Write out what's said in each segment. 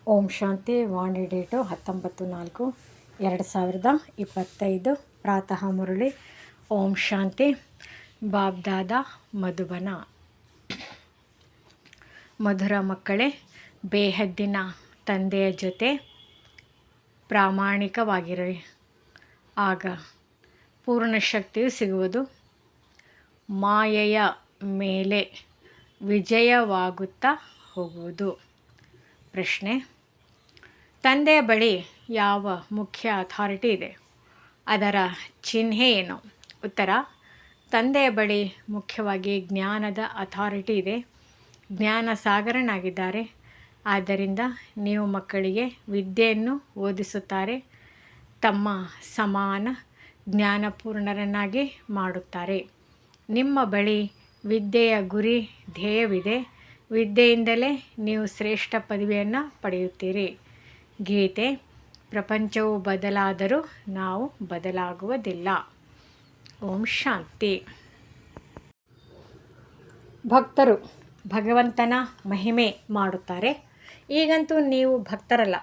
ಓಂ ಶಾಂತಿ. ವಾಣಿ date 19/4/2025 ಪ್ರಾತಃ ಮುರಳಿ. ಓಂ ಶಾಂತಿ. ಬಾಬ್ದಾದ ಮಧುಬನ. ಮಧುರ ಮಕ್ಕಳೇ, ಬೇಹದ್ದಿನ ತಂದೆಯ ಜೊತೆ ಪ್ರಾಮಾಣಿಕವಾಗಿರಿ. ಆಗ ಪೂರ್ಣ ಶಕ್ತಿಯು ಸಿಗುವುದು. ಮಾಯೆಯ ಮೇಲೆ ವಿಜಯವಾಗುತ್ತಾ ಹೋಗುವುದು. ಪ್ರಶ್ನೆ: ತಂದೆಯ ಬಳಿ ಯಾವ ಮುಖ್ಯ ಅಥಾರಿಟಿ ಇದೆ? ಅದರ ಚಿಹ್ನೆ ಏನು? ಉತ್ತರ: ತಂದೆಯ ಬಳಿ ಮುಖ್ಯವಾಗಿ ಜ್ಞಾನದ ಅಥಾರಿಟಿ ಇದೆ. ಜ್ಞಾನ ಸಾಗರನಾಗಿದ್ದಾರೆ. ಆದ್ದರಿಂದ ನೀವು ಮಕ್ಕಳಿಗೆ ವಿದ್ಯೆಯನ್ನು ಓದಿಸುತ್ತಾರೆ. ತಮ್ಮ ಸಮಾನ ಜ್ಞಾನಪೂರ್ಣರನ್ನಾಗಿ ಮಾಡುತ್ತಾರೆ. ನಿಮ್ಮ ಬಳಿ ವಿದ್ಯೆಯ ಗುರಿ ಧ್ಯೇಯವಿದೆ. ವಿದ್ಯೆಯಿಂದಲೇ ನೀವು ಶ್ರೇಷ್ಠ ಪದವಿಯನ್ನು ಪಡೆಯುತ್ತೀರಿ. ಗೀತೆ: ಪ್ರಪಂಚವು ಬದಲಾದರೂ ನಾವು ಬದಲಾಗುವುದಿಲ್ಲ. ಓಂ ಶಾಂತಿ. ಭಕ್ತರು ಭಗವಂತನ ಮಹಿಮೆ ಮಾಡುತ್ತಾರೆ. ಈಗಂತೂ ನೀವು ಭಕ್ತರಲ್ಲ,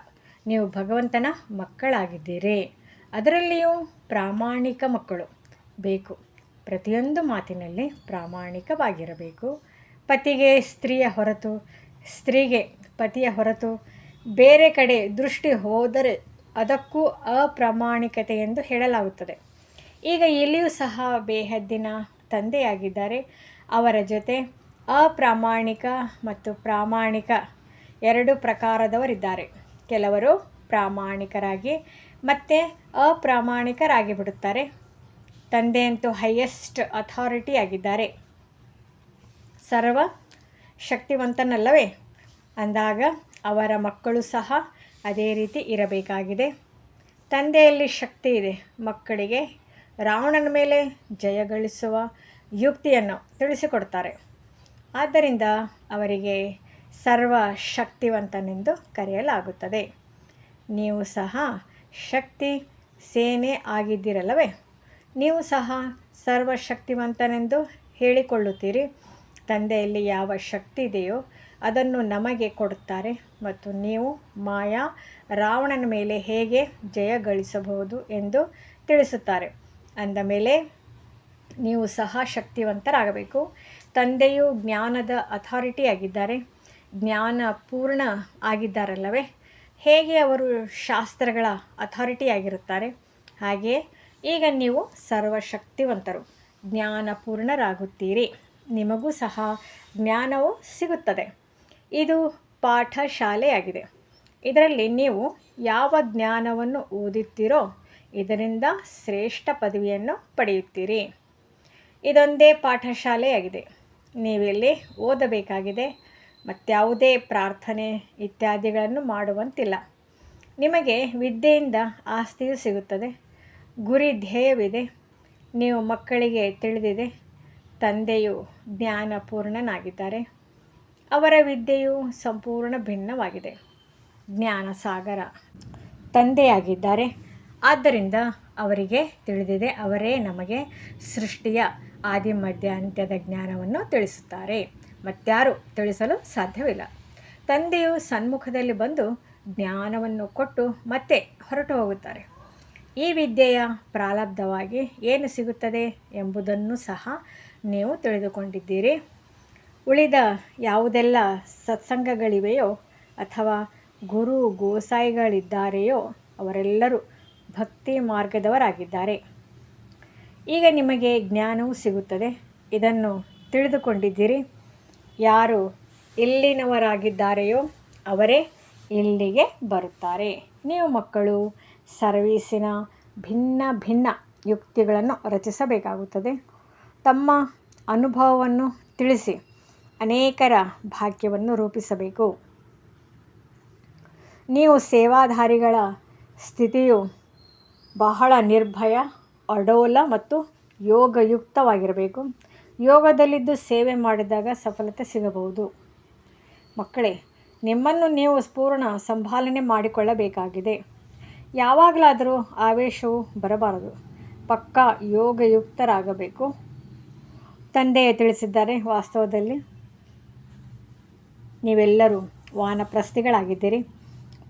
ನೀವು ಭಗವಂತನ ಮಕ್ಕಳಾಗಿದ್ದೀರಿ. ಅದರಲ್ಲಿಯೂ ಪ್ರಾಮಾಣಿಕ ಮಕ್ಕಳು ಬೇಕು. ಪ್ರತಿಯೊಂದು ಮಾತಿನಲ್ಲಿ ಪ್ರಾಮಾಣಿಕವಾಗಿರಬೇಕು. ಪತಿಗೆ ಸ್ತ್ರೀಯ ಹೊರತು, ಸ್ತ್ರೀಗೆ ಪತಿಯ ಹೊರತು ಬೇರೆ ಕಡೆ ದೃಷ್ಟಿ ಹೋದರೆ ಅದಕ್ಕೂ ಅಪ್ರಾಮಾಣಿಕತೆ ಎಂದು ಹೇಳಲಾಗುತ್ತದೆ. ಈಗ ಇಲ್ಲಿಯೂ ಸಹ ಬೇಹದ್ದಿನ ತಂದೆಯಾಗಿದ್ದಾರೆ. ಅವರ ಜೊತೆ ಅಪ್ರಾಮಾಣಿಕ ಮತ್ತು ಪ್ರಾಮಾಣಿಕ ಎರಡು ಪ್ರಕಾರದವರಿದ್ದಾರೆ. ಕೆಲವರು ಪ್ರಾಮಾಣಿಕರಾಗಿ ಮತ್ತೆ ಅಪ್ರಾಮಾಣಿಕರಾಗಿ ಬಿಡುತ್ತಾರೆ. ತಂದೆಯಂತೂ ಹೈಯೆಸ್ಟ್ ಅಥಾರಿಟಿ ಆಗಿದ್ದಾರೆ. ಸರ್ವ ಶಕ್ತಿವಂತನಲ್ಲವೇ? ಅಂದಾಗ ಅವರ ಮಕ್ಕಳು ಸಹ ಅದೇ ರೀತಿ ಇರಬೇಕಾಗಿದೆ. ತಂದೆಯಲ್ಲಿ ಶಕ್ತಿ ಇದೆ. ಮಕ್ಕಳಿಗೆ ರಾವಣನ ಮೇಲೆ ಜಯಗಳಿಸುವ ಯುಕ್ತಿಯನ್ನು ತಿಳಿಸಿಕೊಡ್ತಾರೆ. ಆದ್ದರಿಂದ ಅವರಿಗೆ ಸರ್ವ ಶಕ್ತಿವಂತನೆಂದು ಕರೆಯಲಾಗುತ್ತದೆ. ನೀವು ಸಹ ಶಕ್ತಿ ಸೇನೆ ಆಗಿದ್ದೀರಲ್ಲವೇ? ನೀವು ಸಹ ಸರ್ವಶಕ್ತಿವಂತನೆಂದು ಹೇಳಿಕೊಳ್ಳುತ್ತೀರಿ. ತಂದೆಯಲ್ಲಿ ಯಾವ ಶಕ್ತಿ ಇದೆಯೋ ಅದನ್ನು ನಮಗೆ ಕೊಡುತ್ತಾರೆ ಮತ್ತು ನೀವು ಮಾಯಾ ರಾವಣನ ಮೇಲೆ ಹೇಗೆ ಜಯ ಗಳಿಸಬಹುದು ಎಂದು ತಿಳಿಸುತ್ತಾರೆ. ಅಂದ ಮೇಲೆ ನೀವು ಸಹ ಶಕ್ತಿವಂತರಾಗಬೇಕು. ತಂದೆಯು ಜ್ಞಾನದ ಅಥಾರಿಟಿ ಆಗಿದ್ದಾರೆ. ಜ್ಞಾನ ಪೂರ್ಣ ಆಗಿದ್ದಾರಲ್ಲವೇ? ಹೇಗೆ ಅವರು ಶಾಸ್ತ್ರಗಳ ಅಥಾರಿಟಿ ಆಗಿರುತ್ತಾರೆ, ಹಾಗೆಯೇ ಈಗ ನೀವು ಸರ್ವಶಕ್ತಿವಂತರು, ಜ್ಞಾನಪೂರ್ಣರಾಗುತ್ತೀರಿ. ನಿಮಗೂ ಸಹ ಜ್ಞಾನವು ಸಿಗುತ್ತದೆ. ಇದು ಪಾಠಶಾಲೆಯಾಗಿದೆ. ಇದರಲ್ಲಿ ನೀವು ಯಾವ ಜ್ಞಾನವನ್ನು ಓದುತ್ತೀರೋ ಇದರಿಂದ ಶ್ರೇಷ್ಠ ಪದವಿಯನ್ನು ಪಡೆಯುತ್ತೀರಿ. ಇದೊಂದೇ ಪಾಠಶಾಲೆಯಾಗಿದೆ. ನೀವಿಲ್ಲಿ ಓದಬೇಕಾಗಿದೆ. ಮತ್ಯಾವುದೇ ಪ್ರಾರ್ಥನೆ ಇತ್ಯಾದಿಗಳನ್ನು ಮಾಡುವಂತಿಲ್ಲ. ನಿಮಗೆ ವಿದ್ಯೆಯಿಂದ ಆಸ್ತಿಯು ಸಿಗುತ್ತದೆ. ಗುರಿ ಧ್ಯೇಯವಿದೆ. ನೀವು ಮಕ್ಕಳಿಗೆ ತಿಳಿದಿದೆ. ತಂದೆಯು ಜ್ಞಾನಪೂರ್ಣನಾಗಿದ್ದಾರೆ. ಅವರ ವಿದ್ಯೆಯು ಸಂಪೂರ್ಣ ಭಿನ್ನವಾಗಿದೆ. ಜ್ಞಾನಸಾಗರ ತಂದೆಯಾಗಿದ್ದಾರೆ. ಆದ್ದರಿಂದ ಅವರಿಗೆ ತಿಳಿದಿದೆ. ಅವರೇ ನಮಗೆ ಸೃಷ್ಟಿಯ ಆದಿ ಮಧ್ಯ ಅಂತ್ಯದ ಜ್ಞಾನವನ್ನು ತಿಳಿಸುತ್ತಾರೆ. ಮತ್ಯಾರೂ ತಿಳಿಸಲು ಸಾಧ್ಯವಿಲ್ಲ. ತಂದೆಯು ಸನ್ಮುಖದಲ್ಲಿ ಬಂದು ಜ್ಞಾನವನ್ನು ಕೊಟ್ಟು ಮತ್ತೆ ಹೊರಟು ಹೋಗುತ್ತಾರೆ. ಈ ವಿದ್ಯೆಯ ಪ್ರಾರಬ್ಧವಾಗಿ ಏನು ಸಿಗುತ್ತದೆ ಎಂಬುದನ್ನು ಸಹ ನೀವು ತಿಳಿದುಕೊಂಡಿದ್ದೀರಿ. ಉಳಿದ ಯಾವುದೆಲ್ಲ ಸತ್ಸಂಗಗಳಿವೆಯೋ ಅಥವಾ ಗುರು ಗೋಸಾಯಿಗಳಿದ್ದಾರೆಯೋ ಅವರೆಲ್ಲರೂ ಭಕ್ತಿ ಮಾರ್ಗದವರಾಗಿದ್ದಾರೆ. ಈಗ ನಿಮಗೆ ಜ್ಞಾನವೂ ಸಿಗುತ್ತದೆ. ಇದನ್ನು ತಿಳಿದುಕೊಂಡಿದ್ದೀರಿ. ಯಾರು ಇಲ್ಲಿನವರಾಗಿದ್ದಾರೆಯೋ ಅವರೇ ಇಲ್ಲಿಗೆ ಬರುತ್ತಾರೆ. ನೀವು ಮಕ್ಕಳು ಸರ್ವೀಸಿನ ಭಿನ್ನ ಭಿನ್ನ ಯುಕ್ತಿಗಳನ್ನು ರಚಿಸಬೇಕಾಗುತ್ತದೆ. ತಮ್ಮ ಅನುಭವವನ್ನು ತಿಳಿಸಿ ಅನೇಕರ ಭಾಗ್ಯವನ್ನು ರೂಪಿಸಬೇಕು. ನೀವು ಸೇವಾಧಾರಿಗಳ ಸ್ಥಿತಿಯು ಬಹಳ ನಿರ್ಭಯ, ಅಡೋಲ ಮತ್ತು ಯೋಗಯುಕ್ತವಾಗಿರಬೇಕು. ಯೋಗದಲ್ಲಿದ್ದು ಸೇವೆ ಮಾಡಿದಾಗ ಸಫಲತೆ ಸಿಗಬಹುದು. ಮಕ್ಕಳೇ, ನಿಮ್ಮನ್ನು ನೀವು ಪೂರ್ಣ ಸಂಭಾಲನೆ ಮಾಡಿಕೊಳ್ಳಬೇಕಾಗಿದೆ. ಯಾವಾಗಲಾದರೂ ಆವೇಶವು ಬರಬಾರದು. ಪಕ್ಕಾ ಯೋಗಯುಕ್ತರಾಗಬೇಕು. ತಂದೆಯೇ ತಿಳಿಸಿದ್ದಾರೆ. ವಾಸ್ತವದಲ್ಲಿ ನೀವೆಲ್ಲರೂ ವಾನಪ್ರಸ್ಥಿಗಳಾಗಿದ್ದೀರಿ.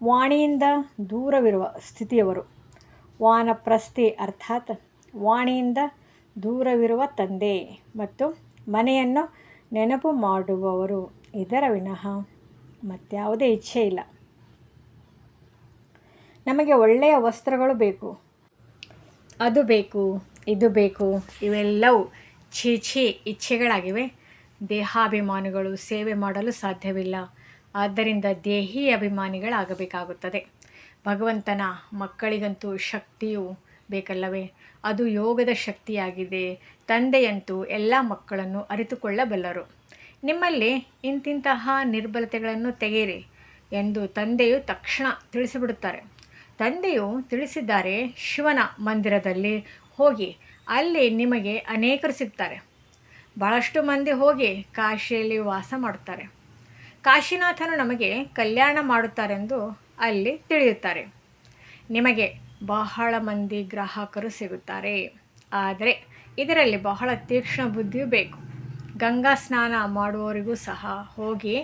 ವಾಣಿಯಿಂದ ದೂರವಿರುವ ಸ್ಥಿತಿಯವರು. ವಾನಪ್ರಸ್ಥಿ ಅರ್ಥಾತ್ ವಾಣಿಯಿಂದ ದೂರವಿರುವ ತಂದೆ ಮತ್ತು ಮನೆಯನ್ನು ನೆನಪು ಮಾಡುವವರು. ಇದರ ವಿನಃ ಮತ್ಯಾವುದೇ ಇಚ್ಛೆ ಇಲ್ಲ. ನಮಗೆ ಒಳ್ಳೆಯ ವಸ್ತ್ರಗಳು ಬೇಕು, ಅದು ಬೇಕು, ಇದು ಬೇಕು, ಇವೆಲ್ಲವೂ ಛೀ ಇಚ್ಛೆಗಳಾಗಿವೆ. ದೇಹಾಭಿಮಾನಿಗಳು ಸೇವೆ ಮಾಡಲು ಸಾಧ್ಯವಿಲ್ಲ. ಆದ್ದರಿಂದ ದೇಹಿ ಅಭಿಮಾನಿಗಳಾಗಬೇಕಾಗುತ್ತದೆ. ಭಗವಂತನ ಮಕ್ಕಳಿಗಂತೂ ಶಕ್ತಿಯೂ ಬೇಕಲ್ಲವೇ? ಅದು ಯೋಗದ ಶಕ್ತಿಯಾಗಿದೆ. ತಂದೆಯಂತೂ ಎಲ್ಲ ಮಕ್ಕಳನ್ನು ಅರಿತುಕೊಳ್ಳಬಲ್ಲರು. ನಿಮ್ಮಲ್ಲಿ ಇಂತಿಂತಹ ನಿರ್ಬಲತೆಗಳನ್ನು ತೆಗೆಯಿರಿ ಎಂದು ತಂದೆಯು ತಕ್ಷಣ ತಿಳಿಸಿಬಿಡುತ್ತಾರೆ. ತಂದೆಯು ತಿಳಿಸಿದ್ದಾರೆ, ಶಿವನ ಮಂದಿರದಲ್ಲಿ ಹೋಗಿ, ಅಲ್ಲಿ ನಿಮಗೆ ಅನೇಕರು ಸಿಗ್ತಾರೆ. ಬಹಳಷ್ಟು ಮಂದಿ ಹೋಗಿ ಕಾಶಿಯಲ್ಲಿ ವಾಸ ಮಾಡುತ್ತಾರೆ. ಕಾಶಿನಾಥನು ನಮಗೆ ಕಲ್ಯಾಣ ಮಾಡುತ್ತಾರೆಂದು ಅಲ್ಲಿ ತಿಳಿಯುತ್ತಾರೆ. ನಿಮಗೆ ಬಹಳ ಮಂದಿ ಗ್ರಾಹಕರು ಸಿಗುತ್ತಾರೆ. ಆದರೆ ಇದರಲ್ಲಿ ಬಹಳ ತೀಕ್ಷ್ಣ ಬುದ್ಧಿಯೂ ಬೇಕು. ಗಂಗಾ ಸ್ನಾನ ಮಾಡುವವರಿಗೂ ಸಹ ಹೋಗಿ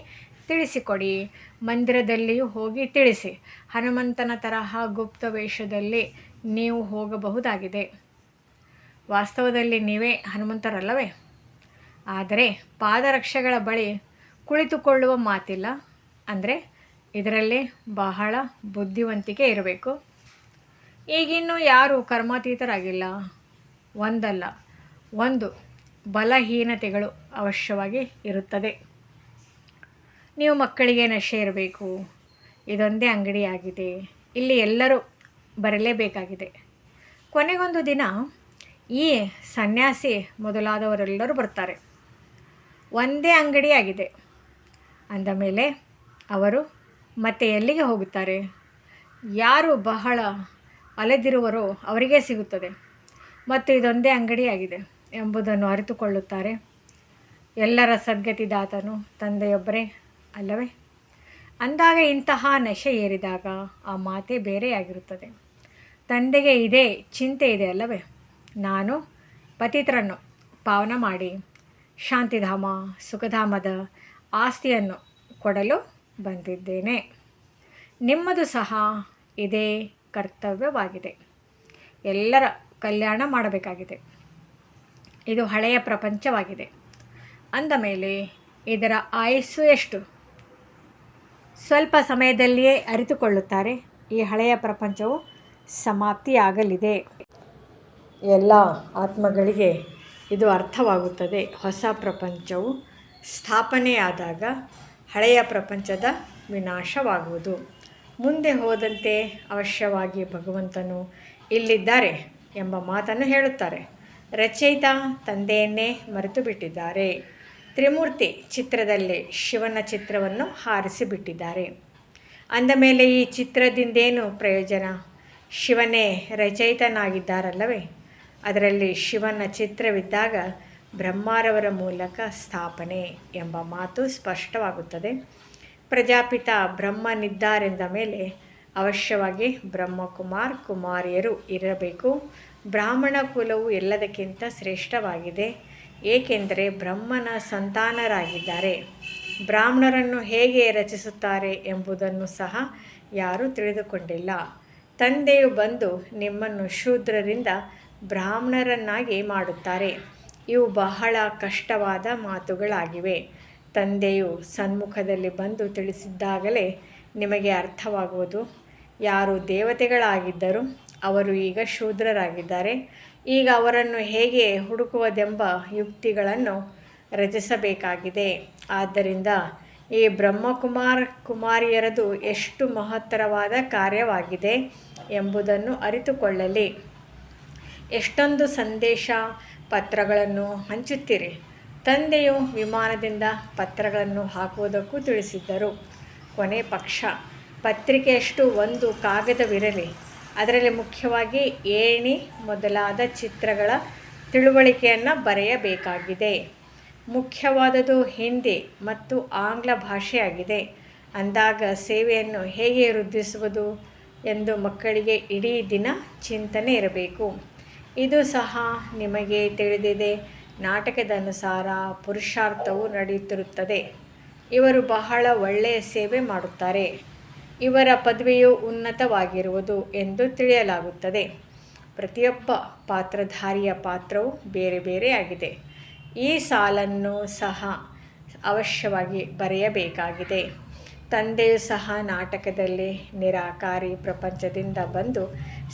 ತಿಳಿಸಿಕೊಡಿ. ಮಂದಿರದಲ್ಲಿಯೂ ಹೋಗಿ ತಿಳಿಸಿ. ಹನುಮಂತನ ತರಹ ಗುಪ್ತ ವೇಷದಲ್ಲಿ ನೀವು ಹೋಗಬಹುದಾಗಿದೆ. ವಾಸ್ತವದಲ್ಲಿ ನೀವೇ ಹನುಮಂತರಲ್ಲವೇ? ಆದರೆ ಪಾದರಕ್ಷೆಗಳ ಬಳಿ ಕುಳಿತುಕೊಳ್ಳುವ ಮಾತಿಲ್ಲ. ಅಂದರೆ ಇದರಲ್ಲಿ ಬಹಳ ಬುದ್ಧಿವಂತಿಕೆ ಇರಬೇಕು. ಈಗಿನ್ನೂ ಯಾರೂ ಕರ್ಮಾತೀತರಾಗಿಲ್ಲ. ಒಂದಲ್ಲ ಒಂದು ಬಲಹೀನತೆಗಳು ಅವಶ್ಯವಾಗಿ ಇರುತ್ತದೆ. ನೀವು ಮಕ್ಕಳಿಗೆ ನಶೆ ಇರಬೇಕು. ಇದೊಂದೇ ಅಂಗಡಿಯಾಗಿದೆ. ಇಲ್ಲಿ ಎಲ್ಲರೂ ಬರಲೇಬೇಕಾಗಿದೆ. ಕೊನೆಗೊಂದು ದಿನ ಈ ಸನ್ಯಾಸಿ ಮೊದಲಾದವರೆಲ್ಲರೂ ಬರ್ತಾರೆ. ಒಂದೇ ಅಂಗಡಿಯಾಗಿದೆ ಅಂದ ಮೇಲೆ ಅವರು ಮತ್ತೆ ಎಲ್ಲಿಗೆ ಹೋಗುತ್ತಾರೆ? ಯಾರು ಬಹಳ ಅಲೆದಿರುವರೋ ಅವರಿಗೆ ಸಿಗುತ್ತದೆ. ಮತ್ತು ಇದೊಂದೇ ಅಂಗಡಿಯಾಗಿದೆ ಎಂಬುದನ್ನು ಅರಿತುಕೊಳ್ಳುತ್ತಾರೆ. ಎಲ್ಲರ ಸದ್ಗತಿದಾತನು ತಂದೆಯೊಬ್ಬರೇ ಅಲ್ಲವೇ? ಅಂದಾಗ ಇಂತಹ ನಶೆ ಏರಿದಾಗ ಆ ಮಾತೇ ಬೇರೆಯಾಗಿರುತ್ತದೆ. ತಂದೆಗೆ ಇದೇ ಚಿಂತೆ ಇದೆ ಅಲ್ಲವೇ? ನಾನು ಪತಿತರನ್ನು ಪಾವನ ಮಾಡಿ ಶಾಂತಿಧಾಮ ಸುಖಧಾಮದ ಆಸ್ತಿಯನ್ನು ಕೊಡಲು ಬಂದಿದ್ದೇನೆ. ನಿಮ್ಮದು ಸಹ ಇದೇ ಕರ್ತವ್ಯವಾಗಿದೆ. ಎಲ್ಲರ ಕಲ್ಯಾಣ ಮಾಡಬೇಕಾಗಿದೆ. ಇದು ಹಳೆಯ ಪ್ರಪಂಚವಾಗಿದೆ. ಅಂದ ಮೇಲೆ ಇದರ ಆಯಸ್ಸು ಎಷ್ಟು? ಸ್ವಲ್ಪ ಸಮಯದಲ್ಲಿಯೇ ಅರಿತುಕೊಳ್ಳುತ್ತಾರೆ. ಈ ಹಳೆಯ ಪ್ರಪಂಚವು ಸಮಾಪ್ತಿಯಾಗಲಿದೆ. ಎಲ್ಲ ಆತ್ಮಗಳಿಗೆ ಇದು ಅರ್ಥವಾಗುತ್ತದೆ. ಹೊಸ ಪ್ರಪಂಚವು ಸ್ಥಾಪನೆಯಾದಾಗ ಹಳೆಯ ಪ್ರಪಂಚದ ವಿನಾಶವಾಗುವುದು. ಮುಂದೆ ಹೋದಂತೆ ಅವಶ್ಯವಾಗಿ ಭಗವಂತನು ಇಲ್ಲಿದ್ದಾರೆ ಎಂಬ ಮಾತನ್ನು ಹೇಳುತ್ತಾರೆ. ರಚಯಿತ ತಂದೆಯನ್ನೇ ಮರೆತು ಬಿಟ್ಟಿದ್ದಾರೆ. ತ್ರಿಮೂರ್ತಿ ಚಿತ್ರದಲ್ಲಿ ಶಿವನ ಚಿತ್ರವನ್ನು ಹಾರಿಸಿಬಿಟ್ಟಿದ್ದಾರೆ. ಅಂದ ಮೇಲೆ ಈ ಚಿತ್ರದಿಂದೇನು ಪ್ರಯೋಜನ? ಶಿವನೇ ರಚಯಿತನಾಗಿದ್ದಾರಲ್ಲವೇ? ಅದರಲ್ಲಿ ಶಿವನ ಚಿತ್ರವಿದ್ದಾಗ ಬ್ರಹ್ಮರವರ ಮೂಲಕ ಸ್ಥಾಪನೆ ಎಂಬ ಮಾತು ಸ್ಪಷ್ಟವಾಗುತ್ತದೆ. ಪ್ರಜಾಪಿತ ಬ್ರಹ್ಮನಿದ್ದಾರೆಂದ ಮೇಲೆ ಅವಶ್ಯವಾಗಿ ಬ್ರಹ್ಮಕುಮಾರ್ ಕುಮಾರಿಯರು ಇರಬೇಕು. ಬ್ರಾಹ್ಮಣ ಕುಲವು ಎಲ್ಲದಕ್ಕಿಂತ ಶ್ರೇಷ್ಠವಾಗಿದೆ, ಏಕೆಂದರೆ ಬ್ರಹ್ಮನ ಸಂತಾನರಾಗಿದ್ದಾರೆ. ಬ್ರಾಹ್ಮಣರನ್ನು ಹೇಗೆ ರಚಿಸುತ್ತಾರೆ ಎಂಬುದನ್ನು ಸಹ ಯಾರೂ ತಿಳಿದುಕೊಂಡಿಲ್ಲ. ತಂದೆಯು ಬಂದು ನಿಮ್ಮನ್ನು ಶೂದ್ರರಿಂದ ಬ್ರಾಹ್ಮಣರನ್ನಾಗಿ ಮಾಡುತ್ತಾರೆ. ಇವು ಬಹಳ ಕಷ್ಟವಾದ ಮಾತುಗಳಾಗಿವೆ. ತಂದೆಯು ಸನ್ಮುಖದಲ್ಲಿ ಬಂದು ತಿಳಿಸಿದ್ದಾಗಲೇ ನಿಮಗೆ ಅರ್ಥವಾಗುವುದು. ಯಾರು ದೇವತೆಗಳಾಗಿದ್ದರು ಅವರು ಈಗ ಶೂದ್ರರಾಗಿದ್ದಾರೆ. ಈಗ ಅವರನ್ನು ಹೇಗೆ ಹುಡುಕುವುದೆಂಬ ಯುಕ್ತಿಗಳನ್ನು ರಚಿಸಬೇಕಾಗಿದೆ. ಆದ್ದರಿಂದ ಈ ಬ್ರಹ್ಮಕುಮಾರ್ ಕುಮಾರಿಯರದು ಎಷ್ಟು ಮಹತ್ತರವಾದ ಕಾರ್ಯವಾಗಿದೆ ಎಂಬುದನ್ನು ಅರಿತುಕೊಳ್ಳಲಿ. ಎಷ್ಟೊಂದು ಸಂದೇಶ ಪತ್ರಗಳನ್ನು ಹಂಚುತ್ತೀರಿ. ತಂದೆಯು ವಿಮಾನದಿಂದ ಪತ್ರಗಳನ್ನು ಹಾಕುವುದಕ್ಕೂ ತಿಳಿಸಿದ್ದರು. ಕೊನೆ ಪಕ್ಷ ಪತ್ರಿಕೆಯಷ್ಟು ಒಂದು ಕಾಗದವಿರಲಿ. ಅದರಲ್ಲಿ ಮುಖ್ಯವಾಗಿ ಏಣಿ ಮೊದಲಾದ ಚಿತ್ರಗಳ ತಿಳುವಳಿಕೆಯನ್ನು ಬರೆಯಬೇಕಾಗಿದೆ. ಮುಖ್ಯವಾದುದು ಹಿಂದಿ ಮತ್ತು ಆಂಗ್ಲ ಭಾಷೆಯಾಗಿದೆ. ಅಂದಾಗ ಸೇವೆಯನ್ನು ಹೇಗೆ ವೃದ್ಧಿಸುವುದು ಎಂದು ಮಕ್ಕಳಿಗೆ ಇಡೀ ದಿನ ಚಿಂತನೆ ಇರಬೇಕು. ಇದು ಸಹ ನಿಮಗೆ ತಿಳಿದಿದೆ. ನಾಟಕದ ಅನುಸಾರ ಪುರುಷಾರ್ಥವು ನಡೆಯುತ್ತಿರುತ್ತದೆ. ಇವರು ಬಹಳ ಒಳ್ಳೆಯ ಸೇವೆ ಮಾಡುತ್ತಾರೆ. ಇವರ ಪದವಿಯು ಉನ್ನತವಾಗಿರುವುದು ಎಂದು ತಿಳಿಯಲಾಗುತ್ತದೆ. ಪ್ರತಿಯೊಬ್ಬ ಪಾತ್ರಧಾರಿಯ ಪಾತ್ರವು ಬೇರೆ ಬೇರೆಯಾಗಿದೆ. ಈ ಸಾಲನ್ನು ಸಹ ಅವಶ್ಯವಾಗಿ ಬರೆಯಬೇಕಾಗಿದೆ. ತಂದೆಯು ಸಹ ನಾಟಕದಲ್ಲಿ ನಿರಾಕಾರಿ ಪ್ರಪಂಚದಿಂದ ಬಂದು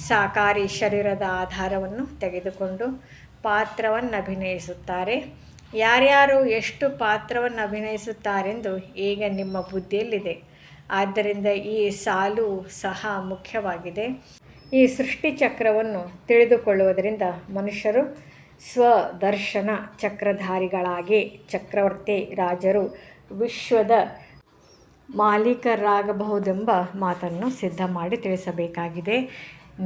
ಸಾಕಾರಿ ಶರೀರದ ಆಧಾರವನ್ನು ತೆಗೆದುಕೊಂಡು ಪಾತ್ರವನ್ನು ಅಭಿನಯಿಸುತ್ತಾರೆ. ಯಾರ್ಯಾರು ಎಷ್ಟು ಪಾತ್ರವನ್ನು ಅಭಿನಯಿಸುತ್ತಾರೆಂದು ಈಗ ನಿಮ್ಮ ಬುದ್ಧಿಯಲ್ಲಿದೆ. ಆದ್ದರಿಂದ ಈ ಸಾಲು ಸಹ ಮುಖ್ಯವಾಗಿದೆ. ಈ ಸೃಷ್ಟಿಚಕ್ರವನ್ನು ತಿಳಿದುಕೊಳ್ಳುವುದರಿಂದ ಮನುಷ್ಯರು ಸ್ವದರ್ಶನ ಚಕ್ರಧಾರಿಗಳಾಗಿ ಚಕ್ರವರ್ತಿ ರಾಜರು ವಿಶ್ವದ ಮಾಲೀಕರಾಗಬಹುದೆಂಬ ಮಾತನ್ನು ಸಿದ್ಧ ಮಾಡಿ ತಿಳಿಸಬೇಕಾಗಿದೆ.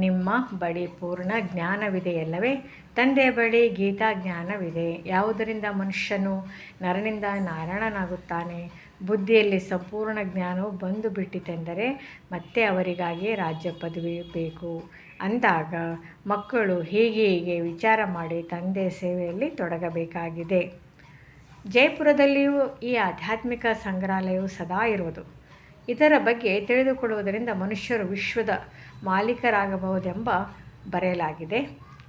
ನಿಮ್ಮ ಬಳಿ ಪೂರ್ಣ ಜ್ಞಾನವಿದೆಯಲ್ಲವೇ? ತಂದೆಯ ಬಳಿ ಗೀತಾ ಜ್ಞಾನವಿದೆ. ಯಾವುದರಿಂದ ಮನುಷ್ಯನು ನರನಿಂದ ನಾರಾಯಣನಾಗುತ್ತಾನೆ? ಬುದ್ಧಿಯಲ್ಲಿ ಸಂಪೂರ್ಣ ಜ್ಞಾನವು ಬಂದು ಬಿಟ್ಟಿತೆಂದರೆ ಮತ್ತೆ ಅವರಿಗಾಗಿ ರಾಜ್ಯ ಪದವಿ ಬೇಕು ಅಂದಾಗ ಮಕ್ಕಳು ಹೀಗೆ ವಿಚಾರ ಮಾಡಿ ತಂದೆ ಸೇವೆಯಲ್ಲಿ ತೊಡಗಬೇಕಾಗಿದೆ. ಜೈಪುರದಲ್ಲಿಯೂ ಈ ಆಧ್ಯಾತ್ಮಿಕ ಸಂಗ್ರಹಾಲಯವು ಸದಾ ಇರುವುದು. ಇದರ ಬಗ್ಗೆ ತಿಳಿದುಕೊಳ್ಳುವುದರಿಂದ ಮನುಷ್ಯರು ವಿಶ್ವದ ಮಾಲೀಕರಾಗಬಹುದೆಂಬ ಬರೆಯಲಾಗಿದೆ.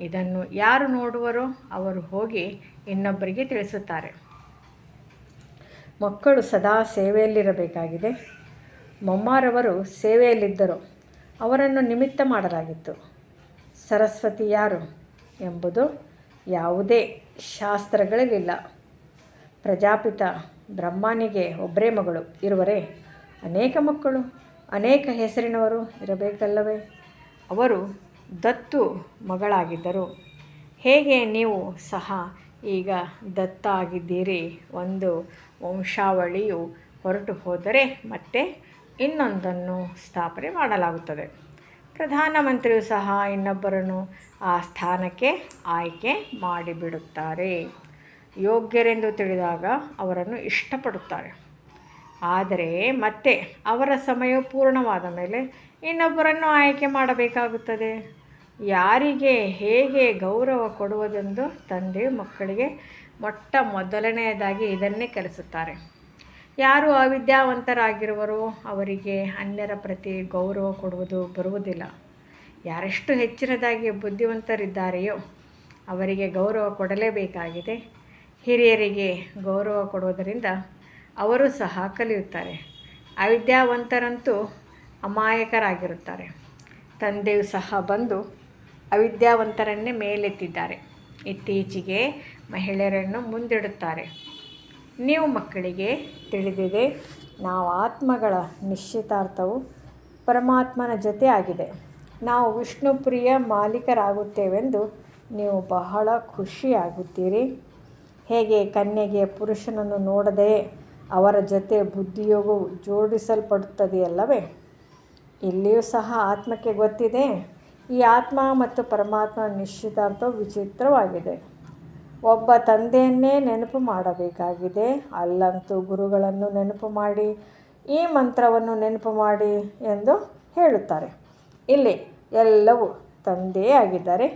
ಇದನ್ನು ಯಾರು ನೋಡುವರೋ ಅವರು ಹೋಗಿ ಇನ್ನೊಬ್ಬರಿಗೆ ತಿಳಿಸುತ್ತಾರೆ. ಮಕ್ಕಳು ಸದಾ ಸೇವೆಯಲ್ಲಿರಬೇಕಾಗಿದೆ. ಮೊಮ್ಮಾರವರು ಸೇವೆಯಲ್ಲಿದ್ದರು. ಅವರನ್ನು ನಿಮಿತ್ತ ಮಾಡಲಾಗಿತ್ತು. ಸರಸ್ವತಿ ಯಾರು ಎಂಬುದು ಯಾವುದೇ ಶಾಸ್ತ್ರಗಳಲ್ಲಿಲ್ಲ. ಪ್ರಜಾಪಿತ ಬ್ರಹ್ಮನಿಗೆ ಒಬ್ಬರೇ ಮಗಳು ಇರುವರೇ? ಅನೇಕ ಮಕ್ಕಳು, ಅನೇಕ ಹೆಸರಿನವರು ಇರಬೇಕಲ್ಲವೇ? ಅವರು ದತ್ತು ಮಗಳಾಗಿದ್ದರು. ಹೇಗೆ ನೀವು ಸಹ ಈಗ ದತ್ತ ಆಗಿದ್ದೀರಿ. ಒಂದು ವಂಶಾವಳಿಯು ಹೊರಟು ಹೋದರೆ ಮತ್ತೆ ಇನ್ನೊಂದನ್ನು ಸ್ಥಾಪನೆ ಮಾಡಲಾಗುತ್ತದೆ. ಪ್ರಧಾನಮಂತ್ರಿಯು ಸಹ ಇನ್ನೊಬ್ಬರನ್ನು ಆ ಸ್ಥಾನಕ್ಕೆ ಆಯ್ಕೆ ಮಾಡಿಬಿಡುತ್ತಾರೆ. ಯೋಗ್ಯರೆಂದು ತಿಳಿದಾಗ ಅವರನ್ನು ಇಷ್ಟಪಡುತ್ತಾರೆ. ಆದರೆ ಮತ್ತೆ ಅವರ ಸಮಯ ಪೂರ್ಣವಾದ ಮೇಲೆ ಇನ್ನೊಬ್ಬರನ್ನು ಆಯ್ಕೆ ಮಾಡಬೇಕಾಗುತ್ತದೆ. ಯಾರಿಗೆ ಹೇಗೆ ಗೌರವ ಕೊಡುವುದೆಂದು ತಂದೆಯು ಮಕ್ಕಳಿಗೆ ಮೊದಲನೆಯದಾಗಿ ಇದನ್ನೇ ಕಲಿಸುತ್ತಾರೆ. ಯಾರು ಅವಿದ್ಯಾವಂತರಾಗಿರುವರೋ ಅವರಿಗೆ ಅನ್ಯರ ಪ್ರತಿ ಗೌರವ ಕೊಡುವುದು ಬರುವುದಿಲ್ಲ. ಯಾರೆಷ್ಟು ಹೆಚ್ಚಿನದಾಗಿ ಬುದ್ಧಿವಂತರಿದ್ದಾರೆಯೋ ಅವರಿಗೆ ಗೌರವ ಕೊಡಲೇಬೇಕಾಗಿದೆ. ಹಿರಿಯರಿಗೆ ಗೌರವ ಕೊಡುವುದರಿಂದ ಅವರು ಸಹ ಕಲಿಯುತ್ತಾರೆ. ಅವಿದ್ಯಾವಂತರಂತೂ ಅಮಾಯಕರಾಗಿರುತ್ತಾರೆ. ತಂದೆಯು ಸಹ ಬಂದು ಅವಿದ್ಯಾವಂತರನ್ನೇ ಮೇಲೆತ್ತಿದ್ದಾರೆ. ಇತ್ತೀಚೆಗೆ ಮಹಿಳೆಯರನ್ನು ಮುಂದಿಡುತ್ತಾರೆ. ನೀವು ಮಕ್ಕಳಿಗೆ ತಿಳಿದಿದೆ, ನಾವು ಆತ್ಮಗಳ ನಿಶ್ಚಿತಾರ್ಥವು ಪರಮಾತ್ಮನ ಜೊತೆ ಆಗಿದೆ. ನಾವು ವಿಷ್ಣುಪ್ರಿಯ ಮಾಲೀಕರಾಗುತ್ತೇವೆಂದು ನೀವು ಬಹಳ ಖುಷಿಯಾಗುತ್ತೀರಿ. ಹೇಗೆ ಕನ್ಯೆಗೆ ಪುರುಷನನ್ನು ನೋಡದೆಯೇ ಅವರ ಜೊತೆ ಬುದ್ಧಿಯೋಗವು ಜೋಡಿಸಲ್ಪಡುತ್ತದೆಯಲ್ಲವೇ? ಇಲ್ಲಿಯೂ ಸಹ ಆತ್ಮಕ್ಕೆ ಗೊತ್ತಿದೆ, ಈ ಆತ್ಮ ಮತ್ತು ಪರಮಾತ್ಮನ ನಿಶ್ಚಿತಾರ್ಥವು ವಿಚಿತ್ರವಾಗಿದೆ. ಒಬ್ಬ ತಂದೆಯನ್ನೇ ನೆನಪು ಮಾಡಬೇಕಾಗಿದೆ. ಅಲ್ಲಂತೂ ಗುರುಗಳನ್ನು ನೆನಪು ಮಾಡಿ, ಈ ಮಂತ್ರವನ್ನು ನೆನಪು ಮಾಡಿ ಎಂದು ಹೇಳುತ್ತಾರೆ. ಇಲ್ಲಿ ಎಲ್ಲವೂ ತಂದೆಯೇ ಆಗಿದ್ದಾರೆ.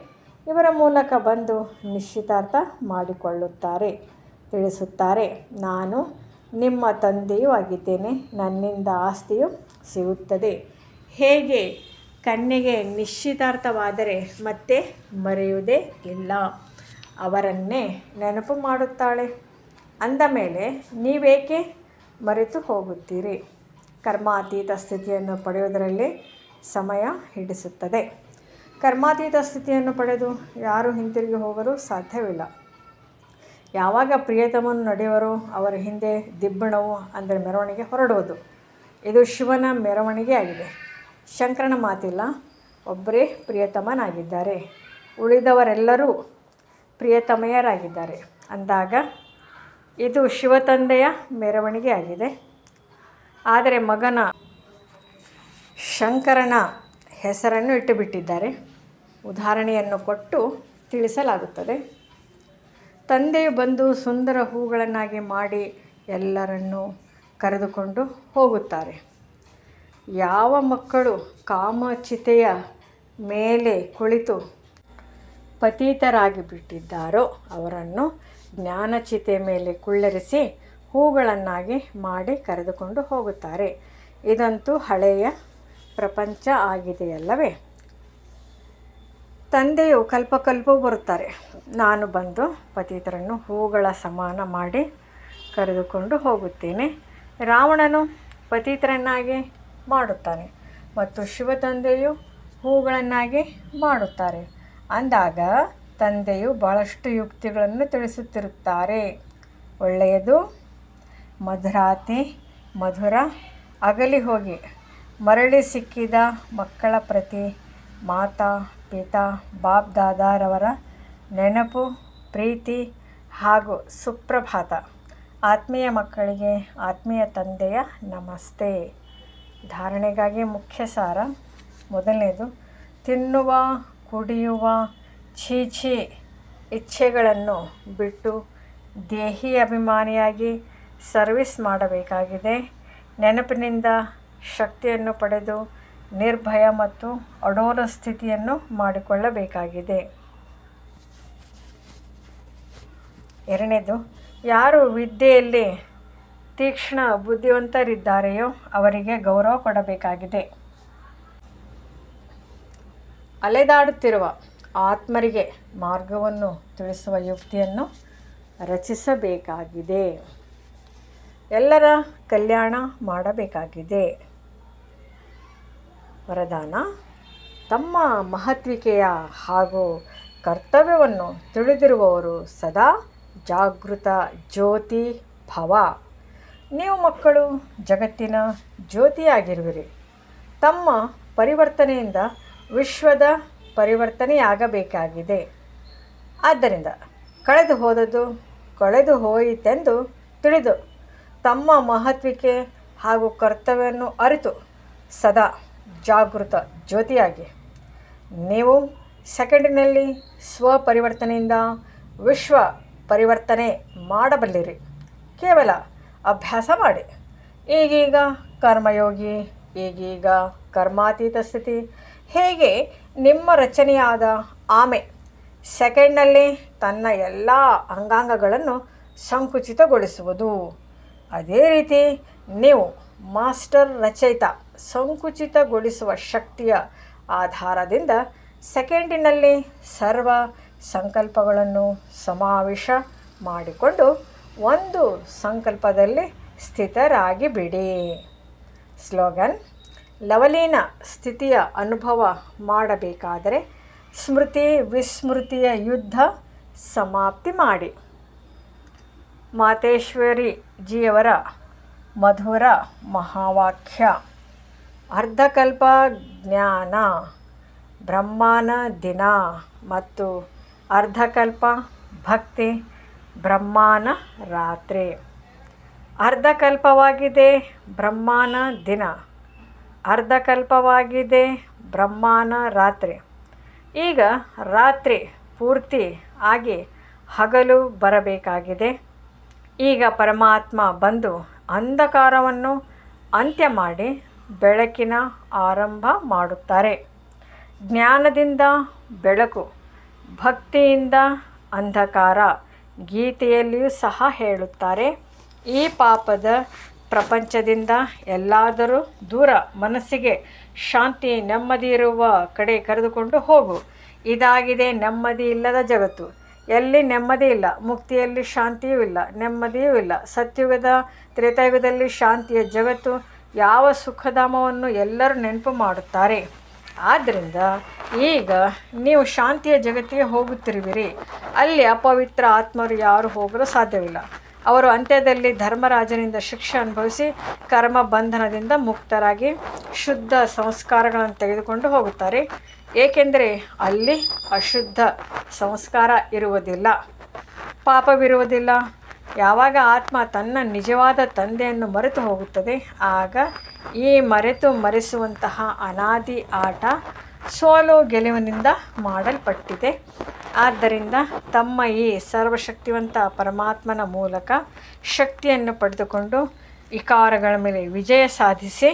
ಇವರ ಮೂಲಕ ಬಂದು ನಿಶ್ಚಿತಾರ್ಥ ಮಾಡಿಕೊಳ್ಳುತ್ತಾರೆ, ತಿಳಿಸುತ್ತಾರೆ. ನಾನು ನಿಮ್ಮ ತಂದೆಯೂ ಆಗಿದ್ದೇನೆ. ನನ್ನಿಂದ ಆಸ್ತಿಯು ಸಿಗುತ್ತದೆ. ಹೇಗೆ ಕನ್ಯೆಗೆ ನಿಶ್ಚಿತಾರ್ಥವಾದರೆ ಮತ್ತೆ ಮರೆಯುವುದೇ ಇಲ್ಲ, ಅವರನ್ನೇ ನೆನಪು ಮಾಡುತ್ತಾಳೆ. ಅಂದ ಮೇಲೆ ನೀವೇಕೆ ಮರೆತು ಹೋಗುತ್ತೀರಿ? ಕರ್ಮಾತೀತ ಸ್ಥಿತಿಯನ್ನು ಪಡೆಯುವುದರಲ್ಲಿ ಸಮಯ ಹಿಡಿಸುತ್ತದೆ. ಕರ್ಮಾತೀತ ಸ್ಥಿತಿಯನ್ನು ಪಡೆದು ಯಾರೂ ಹಿಂತಿರುಗಿ ಹೋಗಲು ಸಾಧ್ಯವಿಲ್ಲ. ಯಾವಾಗ ಪ್ರಿಯತಮನು ನಡೆಯುವರೋ ಅವರ ಹಿಂದೆ ದಿಬ್ಬಣವು ಅಂದರೆ ಮೆರವಣಿಗೆ ಹೊರಡುವುದು. ಇದು ಶಿವನ ಮೆರವಣಿಗೆ ಆಗಿದೆ. ಶಂಕರನ ಮಾತಿಲ್ಲ. ಒಬ್ಬರೇ ಪ್ರಿಯತಮನಾಗಿದ್ದಾರೆ, ಉಳಿದವರೆಲ್ಲರೂ ಪ್ರಿಯತಮೆಯರಾಗಿದ್ದಾರೆ ಅಂದಾಗ ಇದು ಶಿವತಂದೆಯ ಮೆರವಣಿಗೆ ಆಗಿದೆ. ಆದರೆ ಮಗನ ಶಂಕರನ ಹೆಸರನ್ನು ಇಟ್ಟುಬಿಟ್ಟಿದ್ದಾರೆ. ಉದಾಹರಣೆಯನ್ನು ಕೊಟ್ಟು ತಿಳಿಸಲಾಗುತ್ತದೆ. ತಂದೆಯು ಬಂದು ಸುಂದರ ಹೂಗಳನ್ನಾಗಿ ಮಾಡಿ ಎಲ್ಲರನ್ನೂ ಕರೆದುಕೊಂಡು ಹೋಗುತ್ತಾರೆ. ಯಾವ ಮಕ್ಕಳು ಕಾಮಚಿತೆಯ ಮೇಲೆ ಕುಳಿತು ಪತಿತರಾಗಿ ಬಿಟ್ಟಿದ್ದಾರೋ ಅವರನ್ನು ಜ್ಞಾನಚಿತೆಯ ಮೇಲೆ ಕುಳ್ಳಿರಿಸಿ ಹೂಗಳನ್ನಾಗಿ ಮಾಡಿ ಕರೆದುಕೊಂಡು ಹೋಗುತ್ತಾರೆ. ಇದಂತೂ ಹಳೆಯ ಪ್ರಪಂಚ ಆಗಿದೆಯಲ್ಲವೇ. ತಂದೆಯು ಕಲ್ಪಕಲ್ಪವೂ ಬರುತ್ತಾರೆ. ನಾನು ಬಂದು ಪತಿತರನ್ನು ಹೂಗಳ ಸಮಾನ ಮಾಡಿ ಕರೆದುಕೊಂಡು ಹೋಗುತ್ತೇನೆ. ರಾವಣನು ಪತಿತರನ್ನಾಗಿ ಮಾಡುತ್ತಾನೆ ಮತ್ತು ಶಿವ ತಂದೆಯು ಹೂಗಳನ್ನಾಗಿ ಮಾಡುತ್ತಾರೆ. ಅಂದಾಗ ತಂದೆಯು ಭಾಳಷ್ಟು ಯುಕ್ತಿಗಳನ್ನು ತಿಳಿಸುತ್ತಿರುತ್ತಾರೆ. ಒಳ್ಳೆಯದು, ಮಧುರಾತಿ ಮಧುರ, ಅಗಲಿ ಹೋಗಿ ಮರಳಿ ಸಿಕ್ಕಿದ ಮಕ್ಕಳ ಪ್ರತಿ ಮಾತಾ ಪಿತಾ ಬಾಪ್ ದಾದಾರವರ ನೆನಪು, ಪ್ರೀತಿ ಹಾಗೂ ಸುಪ್ರಭಾತ. ಆತ್ಮೀಯ ಮಕ್ಕಳಿಗೆ ಆತ್ಮೀಯ ತಂದೆಯ ನಮಸ್ತೆ. ಧಾರಣೆಗಾಗಿ ಮುಖ್ಯ ಸಾರ. ಮೊದಲನೇದು, ತಿನ್ನುವ ಕುಡಿಯುವ ಛೀ ಇಚ್ಛೆಗಳನ್ನು ಬಿಟ್ಟು ದೇಹಿ ಅಭಿಮಾನಿಯಾಗಿ ಸರ್ವಿಸ್ ಮಾಡಬೇಕಾಗಿದೆ. ನೆನಪಿನಿಂದ ಶಕ್ತಿಯನ್ನು ಪಡೆದು ನಿರ್ಭಯ ಮತ್ತು ಅಡೋಲ ಸ್ಥಿತಿಯನ್ನು ಮಾಡಿಕೊಳ್ಳಬೇಕಾಗಿದೆ. ಎರಡನೇದು, ಯಾರು ವಿದ್ಯೆಯಲ್ಲಿ ತೀಕ್ಷ್ಣ ಬುದ್ಧಿವಂತರಿದ್ದಾರೆಯೋ ಅವರಿಗೆ ಗೌರವ ಕೊಡಬೇಕಾಗಿದೆ. ಅಲೆದಾಡುತ್ತಿರುವ ಆತ್ಮರಿಗೆ ಮಾರ್ಗವನ್ನು ತಿಳಿಸುವ ಯುಕ್ತಿಯನ್ನು ರಚಿಸಬೇಕಾಗಿದೆ. ಎಲ್ಲರ ಕಲ್ಯಾಣ ಮಾಡಬೇಕಾಗಿದೆ. ವರದಾನ: ತಮ್ಮ ಮಹತ್ವಿಕೆಯ ಹಾಗೂ ಕರ್ತವ್ಯವನ್ನು ತಿಳಿದಿರುವವರು ಸದಾ ಜಾಗೃತ ಜ್ಯೋತಿ ಭವ. ನೀವು ಮಕ್ಕಳು ಜಗತ್ತಿನ ಜ್ಯೋತಿಯಾಗಿರುವಿರಿ. ತಮ್ಮ ಪರಿವರ್ತನೆಯಿಂದ ವಿಶ್ವದ ಪರಿವರ್ತನೆಯಾಗಬೇಕಾಗಿದೆ. ಆದ್ದರಿಂದ ಕಳೆದು ಹೋದದ್ದು ಕಳೆದು ಹೋಯಿತೆಂದು ತಿಳಿದು ತಮ್ಮ ಮಹತ್ವಿಕೆ ಹಾಗೂ ಕರ್ತವ್ಯವನ್ನು ಅರಿತು ಸದಾ ಜಾಗೃತ ಜ್ಯೋತಿಯಾಗಿ ನೀವು ಸೆಕೆಂಡಿನಲ್ಲಿ ಸ್ವಪರಿವರ್ತನೆಯಿಂದ ವಿಶ್ವ ಪರಿವರ್ತನೆ ಮಾಡಬಲ್ಲಿರಿ. ಕೇವಲ ಅಭ್ಯಾಸ ಮಾಡಿ. ಈಗೀಗ ಕರ್ಮಯೋಗಿ, ಈಗೀಗ ಕರ್ಮಾತೀತ ಸ್ಥಿತಿ. ಹೇಗೆ ನಿಮ್ಮ ರಚನೆಯಾದ ಆಮೆ ಸೆಕೆಂಡ್ನಲ್ಲಿ ತನ್ನ ಎಲ್ಲ ಅಂಗಾಂಗಗಳನ್ನು ಸಂಕುಚಿತಗೊಳಿಸುವುದು, ಅದೇ ರೀತಿ ನೀವು ಮಾಸ್ಟರ್ ರಚಯಿತ ಸಂಕುಚಿತಗೊಳಿಸುವ ಶಕ್ತಿಯ ಆಧಾರದಿಂದ ಸೆಕೆಂಡಿನಲ್ಲಿ ಸರ್ವ ಸಂಕಲ್ಪಗಳನ್ನು ಸಮಾವೇಶ ಮಾಡಿಕೊಂಡು ಒಂದು ಸಂಕಲ್ಪದಲ್ಲಿ ಸ್ಥಿತರಾಗಿ ಬಿಡಿ. ಸ್ಲೋಗನ್: ಲವಲೀನ ಸ್ಥಿತಿಯ ಅನುಭವ ಮಾಡಬೇಕಾದರೆ ಸ್ಮೃತಿ ವಿಸ್ಮೃತಿಯ ಯುದ್ಧ ಸಮಾಪ್ತಿ ಮಾಡಿ. ಮಾತೇಶ್ವರಿಜಿಯವರ ಮಧುರ ಮಹಾವಾಕ್ಯ. ಅರ್ಧಕಲ್ಪ ಜ್ಞಾನ ಬ್ರಹ್ಮನ ದಿನ ಮತ್ತು ಅರ್ಧಕಲ್ಪ ಭಕ್ತಿ ಬ್ರಹ್ಮನ ರಾತ್ರಿ. ಅರ್ಧಕಲ್ಪವಾಗಿದೆ ಬ್ರಹ್ಮನ ದಿನ, ಅರ್ಧಕಲ್ಪವಾಗಿದೆ ಬ್ರಹ್ಮನ ರಾತ್ರಿ. ಈಗ ರಾತ್ರಿ ಪೂರ್ತಿ ಆಗಿ ಹಗಲು ಬರಬೇಕಾಗಿದೆ. ಈಗ ಪರಮಾತ್ಮ ಬಂದು ಅಂಧಕಾರವನ್ನು ಅಂತ್ಯ ಮಾಡಿ ಬೆಳಕಿನ ಆರಂಭ ಮಾಡುತ್ತಾರೆ. ಜ್ಞಾನದಿಂದ ಬೆಳಕು, ಭಕ್ತಿಯಿಂದ ಅಂಧಕಾರ ಗೀತೆಯಲ್ಲಿಯೂ ಸಹ ಹೇಳುತ್ತಾರೆ. ಈ ಪಾಪದ ಪ್ರಪಂಚದಿಂದ ಎಲ್ಲಾದರೂ ದೂರ ಮನಸ್ಸಿಗೆ ಶಾಂತಿ ನೆಮ್ಮದಿ ಇರುವ ಕಡೆ ಕರೆದುಕೊಂಡು ಹೋಗು. ಇದಾಗಿದೆ ನೆಮ್ಮದಿ ಇಲ್ಲದ ಜಗತ್ತು. ಎಲ್ಲಿ ನೆಮ್ಮದಿ ಇಲ್ಲ, ಮುಕ್ತಿಯಲ್ಲಿ ಶಾಂತಿಯೂ ಇಲ್ಲ, ನೆಮ್ಮದಿಯೂ ಇಲ್ಲ. ಸತ್ಯುಗದ ತ್ರೇತಾಯುಗದಲ್ಲಿ ಶಾಂತಿಯ ಜಗತ್ತು, ಯಾವ ಸುಖಧಾಮವನ್ನು ಎಲ್ಲರೂ ನೆನಪು ಮಾಡುತ್ತಾರೆ. ಆದ್ದರಿಂದ ಈಗ ನೀವು ಶಾಂತಿಯ ಜಗತ್ತಿಗೆ ಹೋಗುತ್ತಿರುವಿರಿ. ಅಲ್ಲಿ ಅಪವಿತ್ರ ಆತ್ಮರು ಯಾರು ಹೋಗಲು ಸಾಧ್ಯವಿಲ್ಲ. ಅವರು ಅಂತ್ಯದಲ್ಲಿ ಧರ್ಮರಾಜನಿಂದ ಶಿಕ್ಷೆ ಅನುಭವಿಸಿ ಕರ್ಮ ಬಂಧನದಿಂದ ಮುಕ್ತರಾಗಿ ಶುದ್ಧ ಸಂಸ್ಕಾರಗಳನ್ನು ತೆಗೆದುಕೊಂಡು ಹೋಗುತ್ತಾರೆ. ಏಕೆಂದರೆ ಅಲ್ಲಿ ಅಶುದ್ಧ ಸಂಸ್ಕಾರ ಇರುವುದಿಲ್ಲ, ಪಾಪವಿರುವುದಿಲ್ಲ. ಯಾವಾಗ ಆತ್ಮ ತನ್ನ ನಿಜವಾದ ತಂದೆಯನ್ನು ಮರೆತು ಹೋಗುತ್ತದೆ, ಆಗ ಈ ಮರೆಸುವಂತಹ ಅನಾದಿ ಆಟ ಸೋಲು ಗೆಲುವಿನಿಂದ ಮಾಡಲ್ಪಟ್ಟಿದೆ. ಆದ್ದರಿಂದ ತಮ್ಮ ಈ ಸರ್ವಶಕ್ತಿವಂತ ಪರಮಾತ್ಮನ ಮೂಲಕ ಶಕ್ತಿಯನ್ನು ಪಡೆದುಕೊಂಡು ವಿಕಾರಗಳ ಮೇಲೆ ವಿಜಯ ಸಾಧಿಸಿ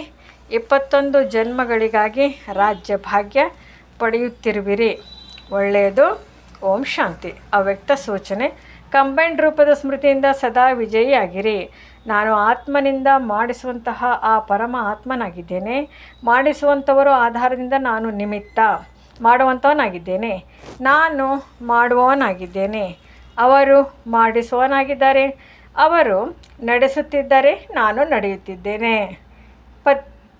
21 ಜನ್ಮಗಳಿಗಾಗಿ ರಾಜ್ಯ ಭಾಗ್ಯ ಪಡೆಯುತ್ತಿರುವಿರಿ. ಒಳ್ಳೆಯದು. ಓಂ ಶಾಂತಿ. ಅವ್ಯಕ್ತ ಸೂಚನೆ: ಕಂಬೈನ್ಡ್ ರೂಪದ ಸ್ಮೃತಿಯಿಂದ ಸದಾ ವಿಜಯಿಯಾಗಿರಿ. ನಾನು ಆತ್ಮನಿಂದ ಮಾಡಿಸುವಂತಹ ಆ ಪರಮ ಆತ್ಮನಾಗಿದ್ದೇನೆ. ಮಾಡಿಸುವಂಥವರು ಆಧಾರದಿಂದ ನಾನು ನಿಮಿತ್ತ ಮಾಡುವಂಥವನಾಗಿದ್ದೇನೆ. ನಾನು ಮಾಡುವವನಾಗಿದ್ದೇನೆ. ಅವರು ಮಾಡಿಸುವವನಾಗಿದ್ದಾರೆ. ಅವರು ನಡೆಸುತ್ತಿದ್ದರೆ ನಾನು ನಡೆಯುತ್ತಿದ್ದೇನೆ.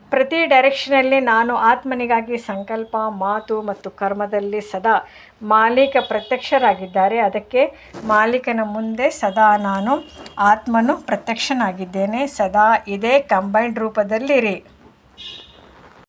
ಪ್ರತಿ ಡೈರೆಕ್ಷನಲ್ಲಿ ನಾನು ಆತ್ಮನಿಗಾಗಿ ಸಂಕಲ್ಪ, ಮಾತು ಮತ್ತು ಕರ್ಮದಲ್ಲಿ ಸದಾ ಮಾಲೀಕ ಪ್ರತ್ಯಕ್ಷರಾಗಿದ್ದಾರೆ. ಅದಕ್ಕೆ ಮಾಲೀಕನ ಮುಂದೆ ಸದಾ ನಾನು ಆತ್ಮನು ಪ್ರತ್ಯಕ್ಷನಾಗಿದ್ದೇನೆ. ಸದಾ ಇದೇ ಕಂಬೈನ್ಡ್ ರೂಪದಲ್ಲಿರಿ.